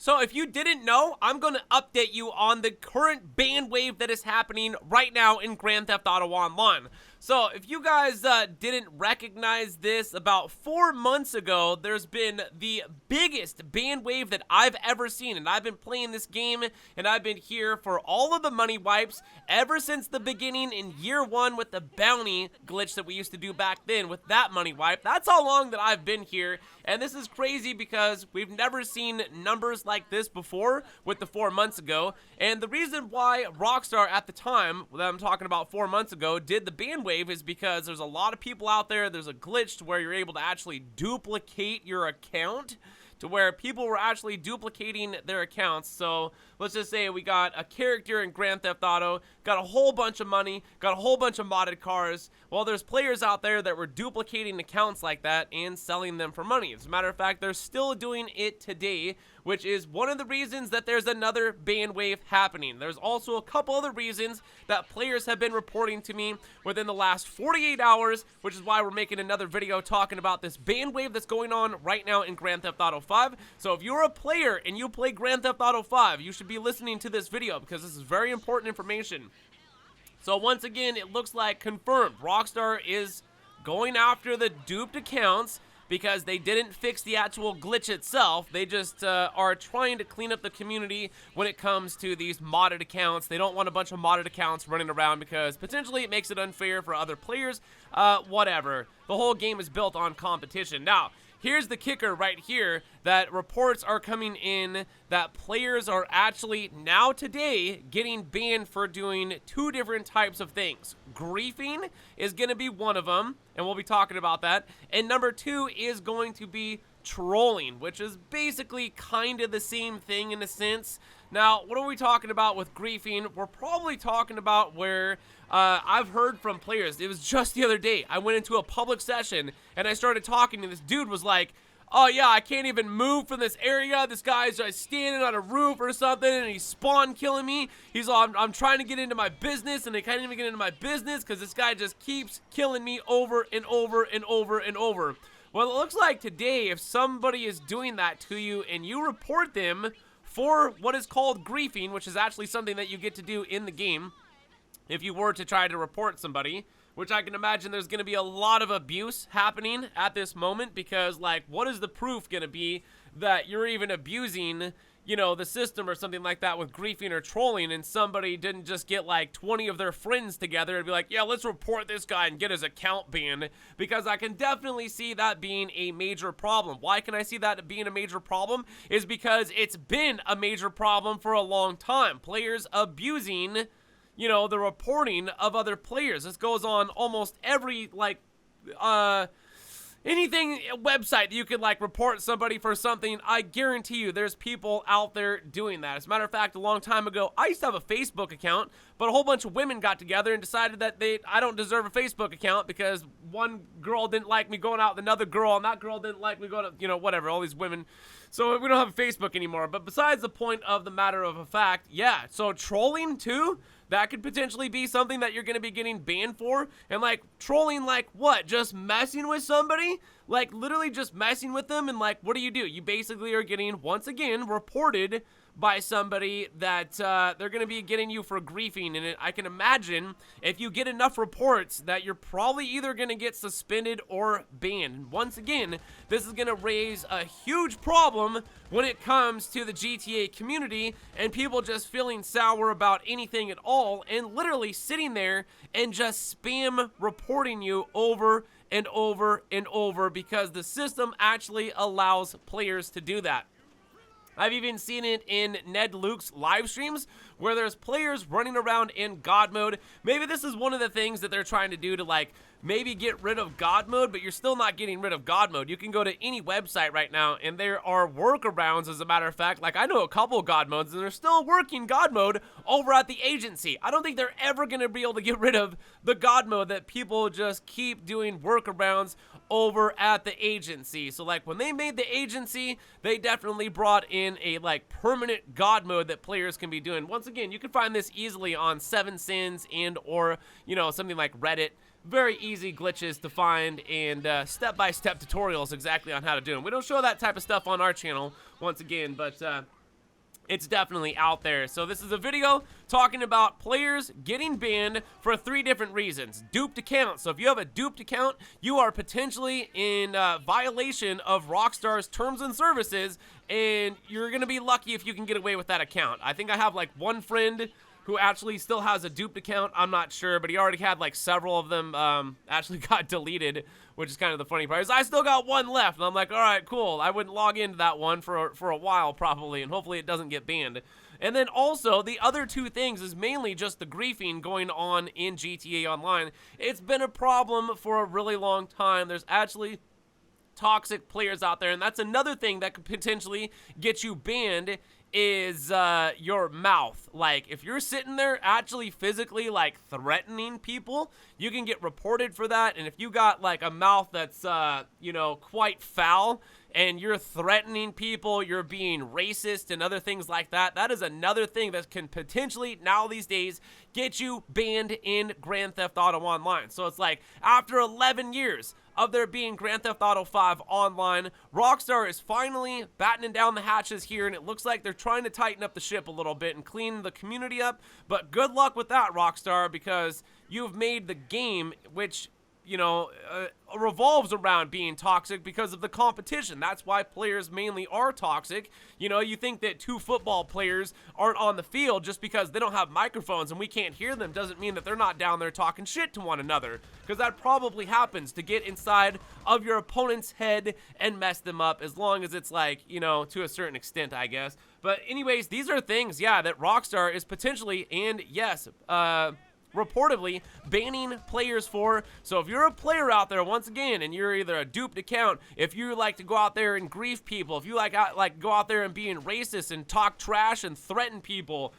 So if you didn't know, I'm going to update you on the current ban wave that is happening right now in Grand Theft Auto Online. So if you guys didn't recognize this, about 4 months ago, there's been the biggest ban wave that I've ever seen. And I've been playing this game, and I've been here for all of the money wipes ever since the beginning in year 1 with the bounty glitch that we used to do back then with that money wipe. That's how long that I've been here. And this is crazy because we've never seen numbers like this before with the 4 months ago. And the reason why Rockstar at the time, that I'm talking about 4 months ago, did the ban wave is because there's a lot of people out there. There's a glitch to where you're able to actually duplicate your account, to where people were actually duplicating their accounts. So let's just say we got a character in Grand Theft Auto, got a whole bunch of money, got a whole bunch of modded cars. Well, there's players out there that were duplicating accounts like that and selling them for money. As a matter of fact, they're still doing it today, which is one of the reasons that there's another ban wave happening. There's also a couple other reasons that players have been reporting to me within the last 48 hours, which is why we're making another video talking about this ban wave that's going on right now in Grand Theft Auto 5. So if you're a player and you play Grand Theft Auto 5, you should be listening to this video because this is very important information. So once again, it looks like confirmed, Rockstar is going after the duped accounts because they didn't fix the actual glitch itself. They just are trying to clean up the community when it comes to these modded accounts. They don't want a bunch of modded accounts running around because potentially it makes it unfair for other players. Whatever. The whole game is built on competition. Now, here's the kicker right here, that reports are coming in that players are actually now today getting banned for doing 2 different types of things. Griefing is going to be one of them, and we'll be talking about that. And number 2 is going to be trolling, which is basically kind of the same thing in a sense. Now, what are we talking about with griefing? We're probably talking about where I've heard from players. It was just the other day. I went into a public session and I started talking, and this dude was like, oh yeah, I can't even move from this area. This guy's just standing on a roof or something, and he's spawn killing me. He's all, I'm trying to get into my business, and I can't even get into my business because this guy just keeps killing me over and over and over and over. Well, it looks like today, if somebody is doing that to you and you report them for what is called griefing, which is actually something that you get to do in the game if you were to try to report somebody, which I can imagine there's going to be a lot of abuse happening at this moment because, like, what is the proof going to be that you're even abusing, you know, the system or something like that with griefing or trolling, and somebody didn't just get like 20 of their friends together and be like, yeah, let's report this guy and get his account banned, because I can definitely see that being a major problem. Why can I see that being a major problem? Is because it's been a major problem for a long time. Players abusing, you know, the reporting of other players. This goes on almost every, like, anything website that you could, like, report somebody for something. I guarantee you there's people out there doing that. As a matter of fact, a long time ago, I used to have a Facebook account, but a whole bunch of women got together and decided that I don't deserve a Facebook account because one girl didn't like me going out with another girl, and that girl didn't like me going to, you know, whatever, all these women. So we don't have a Facebook anymore. But besides the point of the matter of a fact, yeah, so trolling too, that could potentially be something that you're going to be getting banned for. And, like, trolling, like, what? Just messing with somebody? Like, literally just messing with them, and, like, what do? You basically are getting, once again, reported by somebody that they're going to be getting you for griefing. And I can imagine if you get enough reports that you're probably either going to get suspended or banned. And once again, this is going to raise a huge problem when it comes to the GTA community and people just feeling sour about anything at all and literally sitting there and just spam reporting you over and over and over because the system actually allows players to do that. I've even seen it in Ned Luke's live streams where there's players running around in God mode. Maybe this is one of the things that they're trying to do to, like, maybe get rid of God mode, but you're still not getting rid of God mode. You can go to any website right now, and there are workarounds, as a matter of fact. Like, I know a couple of God modes, and they're still working God mode over at the agency. I don't think they're ever going to be able to get rid of the God mode that people just keep doing workarounds over at the agency. So, like, when they made the agency, they definitely brought in a, like, permanent God mode that players can be doing. Once again, you can find this easily on 7sins and or, you know, something like Reddit. Very easy glitches to find and step-by-step tutorials exactly on how to do them. We don't show that type of stuff on our channel, once again, but it's definitely out there. So this is a video talking about players getting banned for 3 different reasons. Duped accounts. So if you have a duped account, you are potentially in violation of Rockstar's terms and services, and you're going to be lucky if you can get away with that account. I think I have like one friend who actually still has a duped account. I'm not sure, but he already had like several of them actually got deleted, which is kind of the funny part. Is I still got one left, and I'm like, all right, cool. I wouldn't log into that one for a while probably, and hopefully it doesn't get banned. And then also, the other 2 things is mainly just the griefing going on in GTA Online. It's been a problem for a really long time. There's actually toxic players out there, and that's another thing that could potentially get you banned is your mouth. Like, if you're sitting there actually physically like threatening people, you can get reported for that. And if you got like a mouth that's you know, quite foul, and you're threatening people, you're being racist and other things like that, that is another thing that can potentially now these days get you banned in Grand Theft Auto Online. So it's like, after 11 years of there being Grand Theft Auto 5 online, Rockstar is finally battening down the hatches here, and it looks like they're trying to tighten up the ship a little bit and clean the community up. But good luck with that, Rockstar, because you've made the game, which, you know, revolves around being toxic because of the competition. That's why players mainly are toxic. You know, you think that 2 football players aren't on the field just because they don't have microphones and we can't hear them doesn't mean that they're not down there talking shit to one another, because that probably happens to get inside of your opponent's head and mess them up, as long as it's like, you know, to a certain extent, I guess. But anyways, these are things, yeah, that Rockstar is potentially, and yes, reportedly banning players for. So if you're a player out there, once again, and you're either a duped account, if you like to go out there and grief people, if you like go out there and being racist and talk trash and threaten people,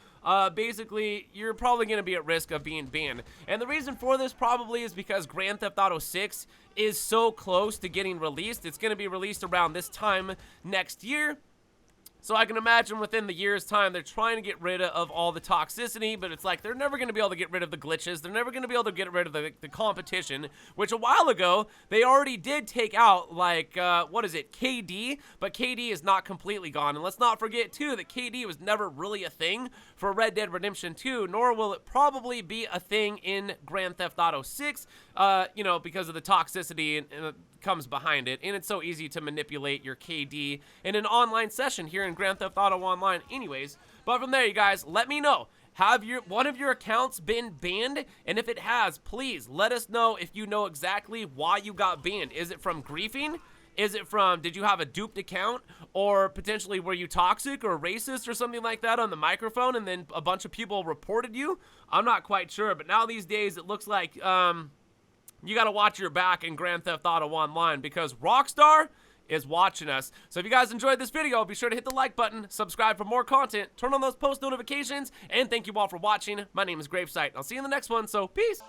basically you're probably going to be at risk of being banned. And the reason for this probably is because Grand Theft Auto 6 is so close to getting released. It's going to be released around this time next year. So I can imagine within the year's time, they're trying to get rid of all the toxicity, but it's like they're never going to be able to get rid of the glitches. They're never going to be able to get rid of the competition, which a while ago, they already did take out, like, what is it, KD? But KD is not completely gone. And let's not forget, too, that KD was never really a thing for Red Dead Redemption 2, nor will it probably be a thing in Grand Theft Auto 6, you know, because of the toxicity and comes behind it, and it's so easy to manipulate your KD in an online session here in Grand Theft Auto Online anyways. But from there, you guys, let me know, have one of your accounts been banned? And if it has, please let us know if you know exactly why you got banned. Is it from griefing? Is it from, did you have a duped account? Or potentially were you toxic or racist or something like that on the microphone and then a bunch of people reported you? I'm not quite sure, but now these days it looks like you gotta watch your back in Grand Theft Auto Online, because Rockstar is watching us. So if you guys enjoyed this video, be sure to hit the like button, subscribe for more content, turn on those post notifications, and thank you all for watching. My name is GRAVESIGHT. I'll see you in the next one, so peace!